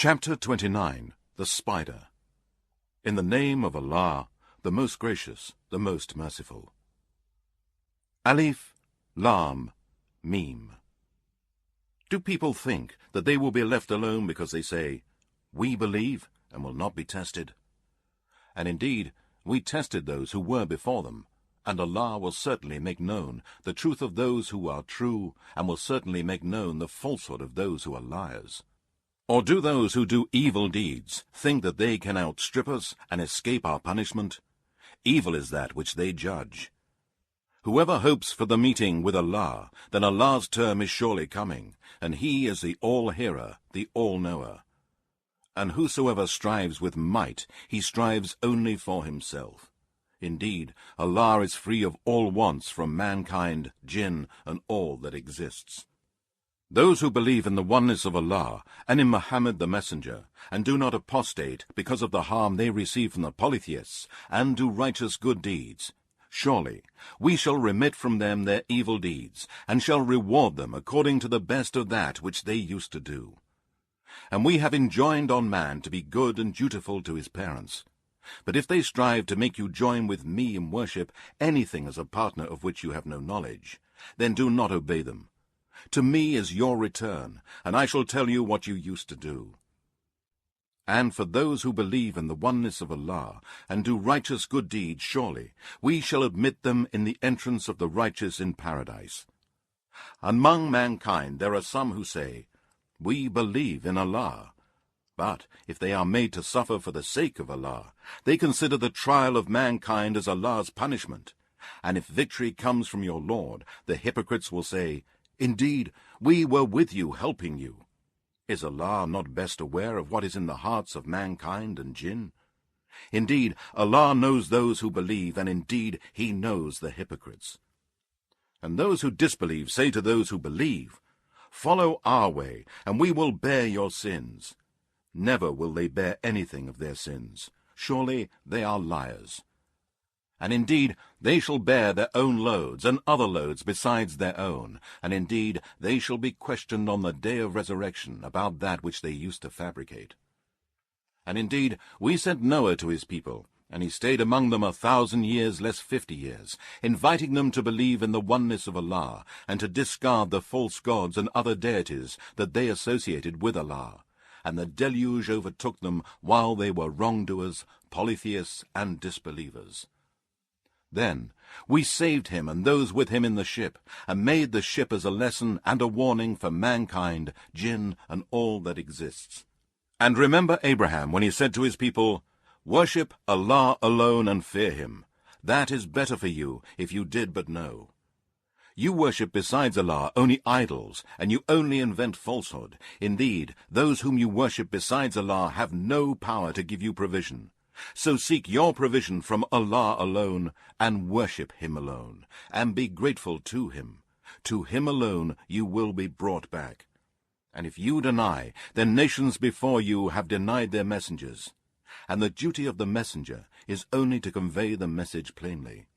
Chapter 29. The Spider. In the name of Allah, the most gracious, the most merciful. Alif, Lam, Mim. Do people think that they will be left alone because they say, "We believe and will not be tested"? And indeed, we tested those who were before them, and Allah will certainly make known the truth of those who are true, and will certainly make known the falsehood of those who are liars. Or do those who do evil deeds think that they can outstrip us and escape our punishment? Evil is that which they judge. Whoever hopes for the meeting with Allah, then Allah's term is surely coming, and He is the All-Hearer, the All-Knower. And whosoever strives with might, he strives only for himself. Indeed, Allah is free of all wants from mankind, jinn, and all that exists. Those who believe in the oneness of Allah and in Muhammad the Messenger, and do not apostate because of the harm they receive from the polytheists, and do righteous good deeds, surely we shall remit from them their evil deeds, and shall reward them according to the best of that which they used to do. And we have enjoined on man to be good and dutiful to his parents. But if they strive to make you join with me in worship anything as a partner of which you have no knowledge, then do not obey them. To me is your return, and I shall tell you what you used to do. And for those who believe in the oneness of Allah, and do righteous good deeds, surely we shall admit them in the entrance of the righteous in paradise. Among mankind there are some who say, "We believe in Allah." But if they are made to suffer for the sake of Allah, they consider the trial of mankind as Allah's punishment. And if victory comes from your Lord, the hypocrites will say, "Indeed, we were with you, helping you." Is Allah not best aware of what is in the hearts of mankind and jinn? Indeed, Allah knows those who believe, and indeed He knows the hypocrites. And those who disbelieve say to those who believe, "Follow our way, and we will bear your sins." Never will they bear anything of their sins. Surely they are liars. And indeed, they shall bear their own loads, and other loads besides their own, and indeed they shall be questioned on the day of resurrection about that which they used to fabricate. And indeed, we sent Noah to his people, and he stayed among them 1,000 years less 50 years, inviting them to believe in the oneness of Allah, and to discard the false gods and other deities that they associated with Allah. And the deluge overtook them while they were wrongdoers, polytheists, and disbelievers. Then we saved him and those with him in the ship, and made the ship as a lesson and a warning for mankind, jinn, and all that exists. And remember Abraham when he said to his people, "Worship Allah alone and fear him. That is better for you if you did but know. You worship besides Allah only idols, and you only invent falsehood. Indeed, those whom you worship besides Allah have no power to give you provision. So seek your provision from Allah alone, and worship Him alone, and be grateful to Him. To Him alone you will be brought back. And if you deny, then nations before you have denied their messengers. And the duty of the messenger is only to convey the message plainly.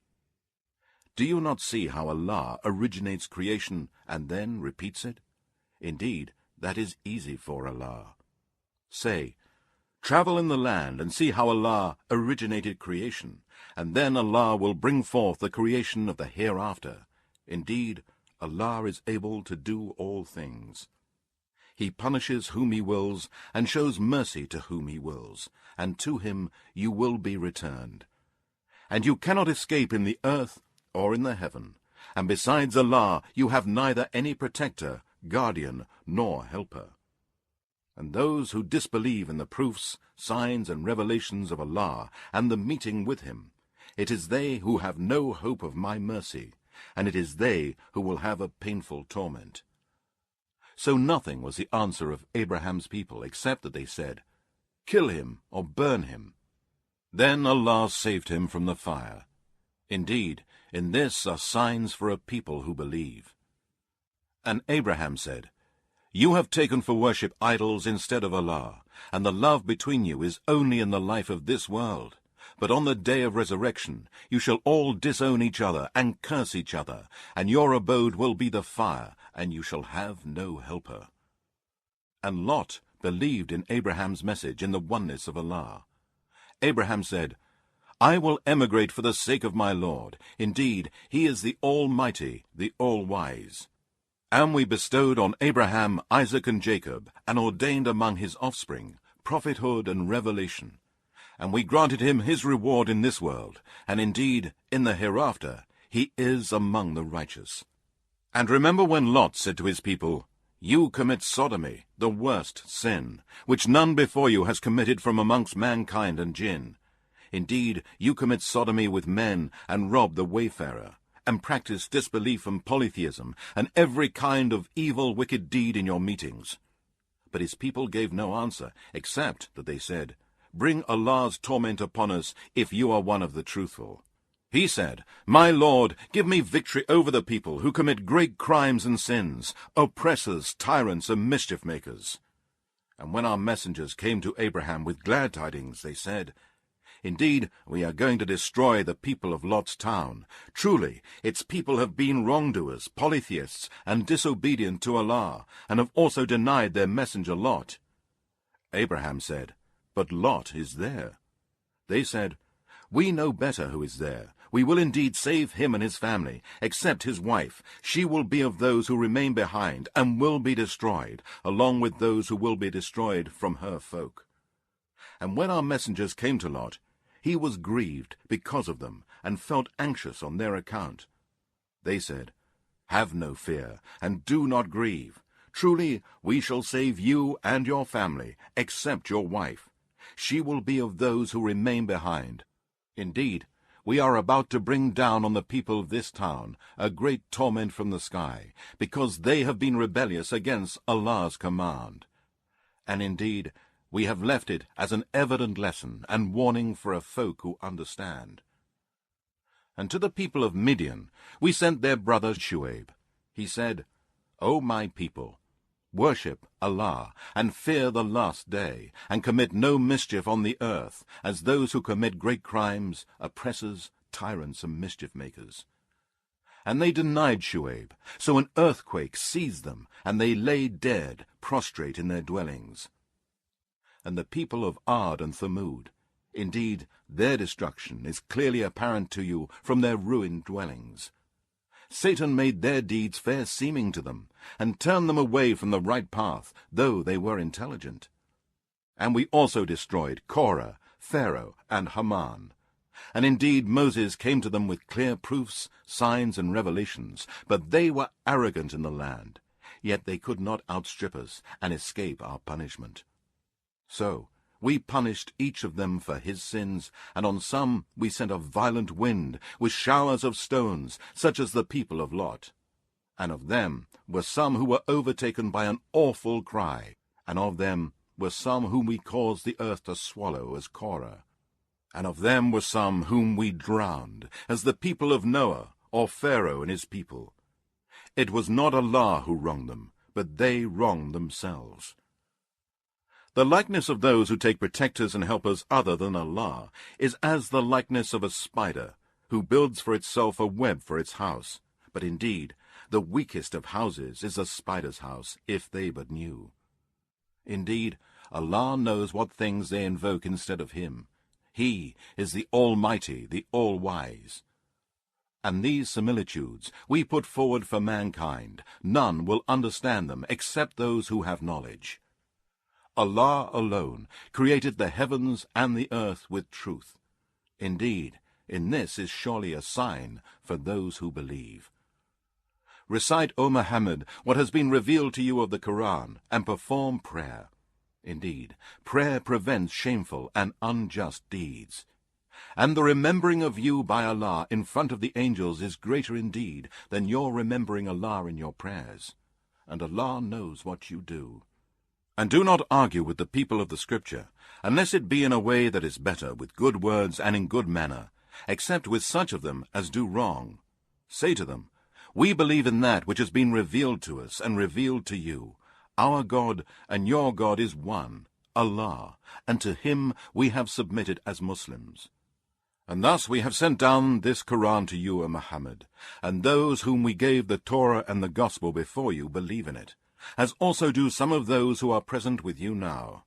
Do you not see how Allah originates creation and then repeats it? Indeed, that is easy for Allah. Say, travel in the land and see how Allah originated creation, and then Allah will bring forth the creation of the hereafter. Indeed, Allah is able to do all things. He punishes whom He wills, and shows mercy to whom He wills, and to Him you will be returned. And you cannot escape in the earth or in the heaven, and besides Allah you have neither any protector, guardian, nor helper. And those who disbelieve in the proofs, signs, and revelations of Allah, and the meeting with Him, it is they who have no hope of my mercy, and it is they who will have a painful torment. So nothing was the answer of Abraham's people, except that they said, "Kill him, or burn him." Then Allah saved him from the fire. Indeed, in this are signs for a people who believe. And Abraham said, "You have taken for worship idols instead of Allah, and the love between you is only in the life of this world. But on the day of resurrection you shall all disown each other and curse each other, and your abode will be the fire, and you shall have no helper." And Lot believed in Abraham's message in the oneness of Allah. Abraham said, "I will emigrate for the sake of my Lord. Indeed, he is the Almighty, the All-Wise." And we bestowed on Abraham, Isaac, and Jacob, and ordained among his offspring prophethood and revelation. And we granted him his reward in this world, and indeed, in the hereafter, he is among the righteous. And remember when Lot said to his people, "You commit sodomy, the worst sin, which none before you has committed from amongst mankind and jinn. Indeed, you commit sodomy with men, and rob the wayfarer, and practice disbelief and polytheism, and every kind of evil wicked deed in your meetings." But his people gave no answer, except that they said, "Bring Allah's torment upon us, if you are one of the truthful." He said, "My Lord, give me victory over the people who commit great crimes and sins, oppressors, tyrants, and mischief-makers." And when our messengers came to Abraham with glad tidings, they said, "Indeed, we are going to destroy the people of Lot's town. Truly, its people have been wrongdoers, polytheists, and disobedient to Allah, and have also denied their messenger Lot." Abraham said, "But Lot is there." They said, "We know better who is there. We will indeed save him and his family, except his wife. She will be of those who remain behind, and will be destroyed, along with those who will be destroyed from her folk." And when our messengers came to Lot, he was grieved because of them, and felt anxious on their account. They said, "Have no fear, and do not grieve. Truly, we shall save you and your family, except your wife. She will be of those who remain behind. Indeed, we are about to bring down on the people of this town a great torment from the sky, because they have been rebellious against Allah's command. And indeed, we have left it as an evident lesson and warning for a folk who understand. And to the people of Midian we sent their brother Shu'aib. He said, "O my people, worship Allah, and fear the last day, and commit no mischief on the earth, as those who commit great crimes, oppressors, tyrants, and mischief-makers." And they denied Shu'aib, so an earthquake seized them, and they lay dead, prostrate in their dwellings. And the people of Ad and Thamud, indeed, their destruction is clearly apparent to you from their ruined dwellings. Satan made their deeds fair seeming to them, and turned them away from the right path, though they were intelligent. And we also destroyed Korah, Pharaoh, and Haman. And indeed Moses came to them with clear proofs, signs, and revelations, but they were arrogant in the land. Yet they could not outstrip us and escape our punishment. So we punished each of them for his sins, and on some we sent a violent wind with showers of stones, such as the people of Lot. And of them were some who were overtaken by an awful cry, and of them were some whom we caused the earth to swallow as Korah. And of them were some whom we drowned, as the people of Noah, or Pharaoh and his people. It was not Allah who wronged them, but they wronged themselves. The likeness of those who take protectors and helpers other than Allah is as the likeness of a spider, who builds for itself a web for its house. But indeed, the weakest of houses is a spider's house, if they but knew. Indeed, Allah knows what things they invoke instead of him. He is the Almighty, the All-Wise. And these similitudes we put forward for mankind. None will understand them except those who have knowledge. Allah alone created the heavens and the earth with truth. Indeed, in this is surely a sign for those who believe. Recite, O Muhammad, what has been revealed to you of the Qur'an, and perform prayer. Indeed, prayer prevents shameful and unjust deeds. And the remembering of you by Allah in front of the angels is greater indeed than your remembering Allah in your prayers. And Allah knows what you do. And do not argue with the people of the Scripture, unless it be in a way that is better, with good words and in good manner, except with such of them as do wrong. Say to them, "We believe in that which has been revealed to us and revealed to you. Our God and your God is one, Allah, and to him we have submitted as Muslims. And thus we have sent down this Qur'an to you, O Muhammad, and those whom we gave the Torah and the Gospel before you believe in it. as also do some of those who are present with you now.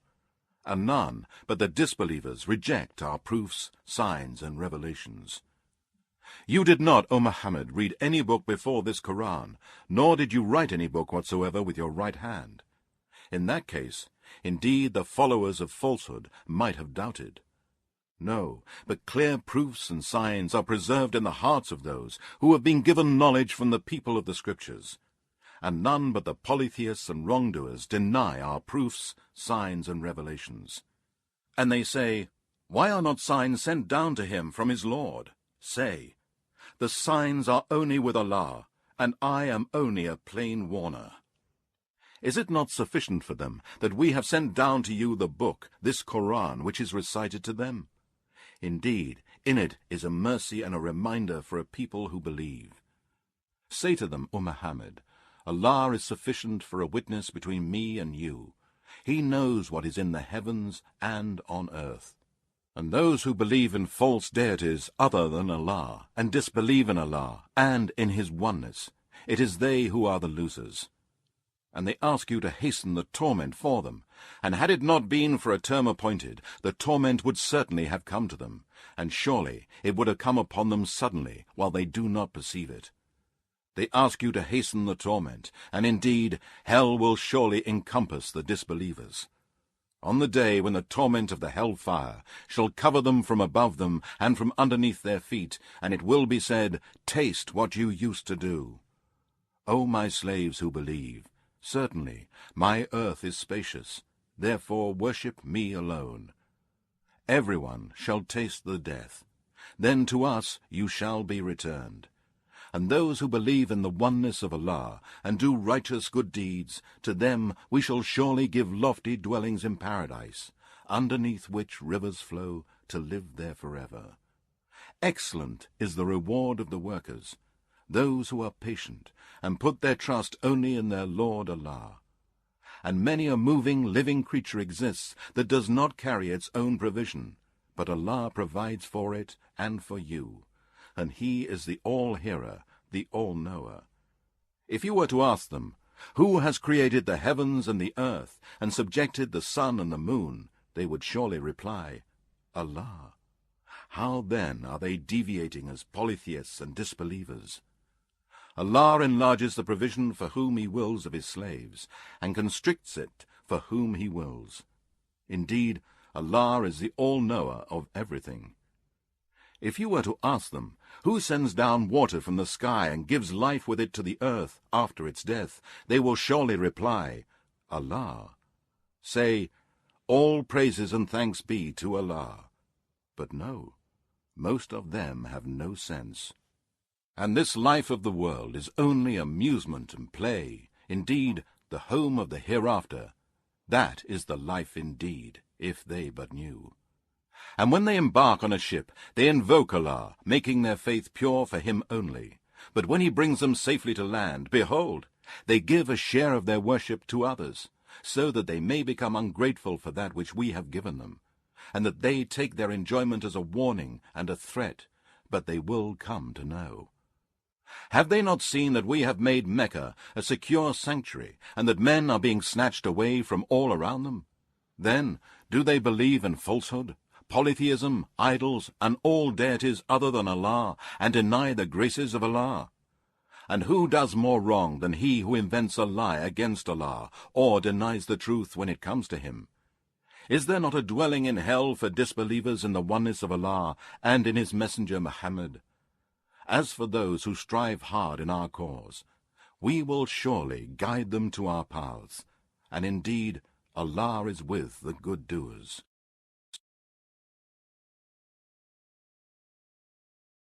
And none but the disbelievers reject our proofs, signs, and revelations. You did not, O Muhammad, read any book before this Qur'an, nor did you write any book whatsoever with your right hand. In that case, indeed the followers of falsehood might have doubted. No, but clear proofs and signs are preserved in the hearts of those who have been given knowledge from the people of the Scriptures. And none but the polytheists and wrongdoers deny our proofs, signs, and revelations. And they say, Why are not signs sent down to him from his Lord? Say, The signs are only with Allah, and I am only a plain warner. Is it not sufficient for them that we have sent down to you the book, this Qur'an, which is recited to them? Indeed, in it is a mercy and a reminder for a people who believe. Say to them, O Muhammad, Allah is sufficient for a witness between me and you. He knows what is in the heavens and on earth. And those who believe in false deities other than Allah, and disbelieve in Allah and in His oneness, it is they who are the losers. And they ask you to hasten the torment for them, and had it not been for a term appointed, the torment would certainly have come to them, and surely it would have come upon them suddenly, while they do not perceive it. They ask you to hasten the torment, and indeed hell will surely encompass the disbelievers. On the day when the torment of the hell fire shall cover them from above them and from underneath their feet, and it will be said, Taste what you used to do. O my slaves who believe, certainly my earth is spacious, therefore worship me alone. Everyone shall taste the death, then to us you shall be returned. And those who believe in the oneness of Allah, and do righteous good deeds, to them we shall surely give lofty dwellings in paradise, underneath which rivers flow, to live there forever. Excellent is the reward of the workers, those who are patient, and put their trust only in their Lord Allah. And many a moving, living creature exists that does not carry its own provision, but Allah provides for it and for you. And He is the All-Hearer, the All-Knower. If you were to ask them, Who has created the heavens and the earth, and subjected the sun and the moon? They would surely reply, Allah. How then are they deviating as polytheists and disbelievers? Allah enlarges the provision for whom He wills of His slaves, and constricts it for whom He wills. Indeed, Allah is the All-Knower of everything. If you were to ask them, Who sends down water from the sky and gives life with it to the earth after its death? They will surely reply, Allah. Say, All praises and thanks be to Allah. But no, most of them have no sense. And this life of the world is only amusement and play. Indeed, the home of the hereafter, that is the life indeed, if they but knew. And when they embark on a ship, they invoke Allah, making their faith pure for Him only. But when He brings them safely to land, behold, they give a share of their worship to others, so that they may become ungrateful for that which we have given them, and that they take their enjoyment as a warning and a threat, but they will come to know. Have they not seen that we have made Mecca a secure sanctuary, and that men are being snatched away from all around them? Then, do they believe in falsehood, polytheism, idols, and all deities other than Allah, and deny the graces of Allah? And who does more wrong than he who invents a lie against Allah, or denies the truth when it comes to Him? Is there not a dwelling in hell for disbelievers in the oneness of Allah, and in His messenger Muhammad? As for those who strive hard in our cause, we will surely guide them to our paths, and indeed Allah is with the good doers.